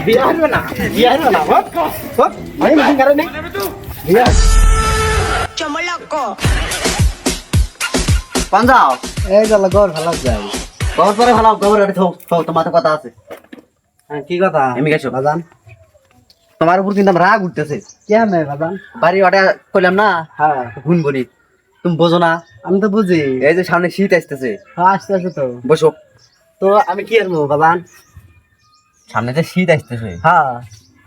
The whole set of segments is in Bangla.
বিয়া হইবে না হপ হপ ভাই মেশিন করে নে বিয়া পাঞ্জাও এই গেল গর ভালো যাই খবর পরে ভালো খবর রেডি থাও তোমার তো কথা আছে হ্যাঁ কি কথা এমনি গেছো বাজান তোমার উপর কিন্তু আমার রাগ উঠতেছে কেমনে বাজান বাড়ি ওটা কইলাম না হ্যাঁ গুন বলি তুমি বোঝো না আমি তো বুঝি এই যে সামনে শীত আসতেছে হ্যাঁ আসতে আছে তো বসো তো আমি কি করবো বাজান সামনে যে শীত আসতেছে হ্যাঁ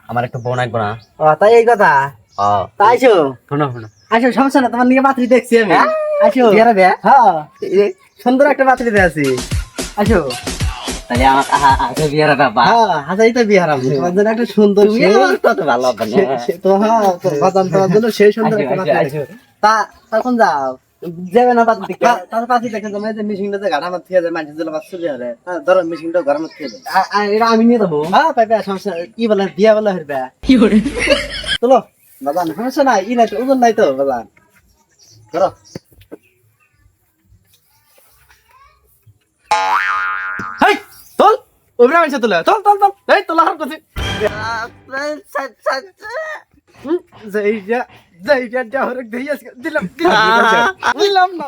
আমার একটা বোন আসবো না ও তাই এই কথা তাই আইসো শোনো শোনো আসো সমস্যা না তোমার নিয়ে পাত্রী দেখছি আমি হ্যাঁ? আসো বিয়ারে দে হ্যাঁ এই সুন্দর একটা পাত্রীতে আছি আসো তাহলে আমার আগে বিয়ারে বাবা হ্যাঁ হাজাই তো বিহার আমি তোমার জন্য একটা সুন্দর তুমি আমার কত ভালো হবে না তো হ্যাঁ তো বাজান তোমার জন্য সেই সুন্দর একটা আসো, পাত্রী আসো। দেখছি। তা তখন যাও যাবে না পাত্রী তার পাত্রী দেখে তুমি যে মিশিংটা যে গাড়া মাত থেকে যায় মানুষ দিলে বাচ্চা দিয়ে যায় হ্যাঁ ধরো মিশিংটা ঘর মাত থেকে যায় এটা আমি নিয়ে যাবো হ্যাঁ পাইবে সমস্যা কি বলে বিয়া বলে হইবে চলো বাজান সমস্যা নাই ই নাই তো ওজন নাই তো বাজান ধরো হেই তোল ওবরা মাইছে তোলে তোল তোল তোল এই তোলা হার কথা যাইয়া যা হরে দেইয়া দিলাম দিলাম না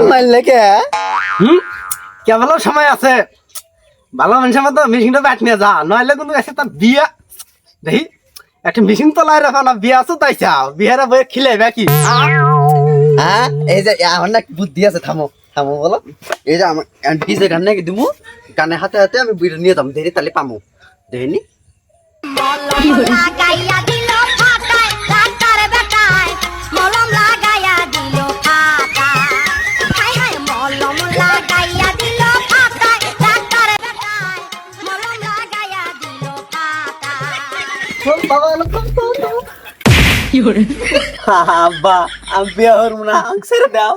মারলে কে কে ভালো সময় আছে ভালো মানুষের মতো মেশিনটা ব্যাট নিয়ে যা নইলে কিন্তু এসে তার বিয়া দেখি একটা মেশিন তোলাই রাখো না বিয়া আছে তাই চাও বিহারে বয়ে খিলাইবে কি হ্যাঁ এই যে আমার না বুদ্ধি আছে থামো থামো বলো এই যে আমার ডিজে গান নাকি দিমু গানে হাতে হাতে আমি বিড়ি নিয়ে যাবো দেখি তাহলে পামু দেখেনি লাগাইয়া দিল ফাটায় ডাক্তার বেটায় মলম লাগাইয়া দিল ফাটায় হায় হায় মলম লাগাইয়া দিল ফাটায় ডাক্তার বেটায় মলম লাগাইয়া দিল ফাটায় আব্বা আমি বিয়া হরমু না ছেড়ে দাও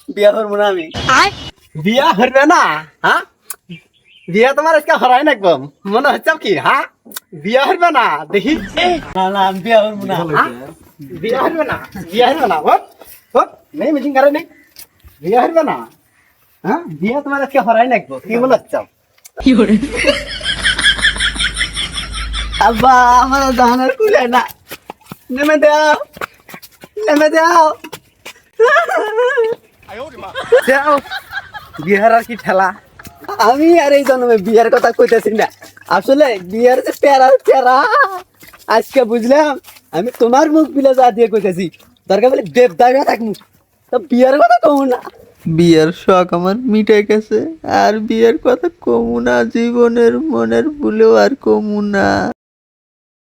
বিয়া হরমু না আমি বিয়া হইবে না হ্যাঁ বিয়া তোমার আজকে হরাই না একদম মনে হচ্ছে কি হ্যাঁ বিয়া হইবে না দেখি না না আমি বিয়া হরমু না হ্যাঁ? বিয়া হইবে না বিয়া হইবে না হপ হপ নেই মিটিং করে নেই বিয়া হইবে না হ্যাঁ বিয়া তোমার আজকে হরাই না একদম কি মনে হচ্ছে আব্বা আমার দানের কুলে না নেমে দাও নেমে দাও যাও বিহার আর কি ঠেলা আমি আর এই জন্মে বিয়ের কথা কইতেছি না আসলে বিয়ের যে প্যারা প্যারা আজকে বুঝলাম আমি তোমার মুখ বিলে যা দিয়ে কইতেছি দরকার বলে দেবদাইরা থাকমু তো বিয়ের কথা কমু না বিয়ের শখ আমার মিটে গেছে আর বিয়ের কথা কমু না জীবনের মনের ভুলেও আর কমু না।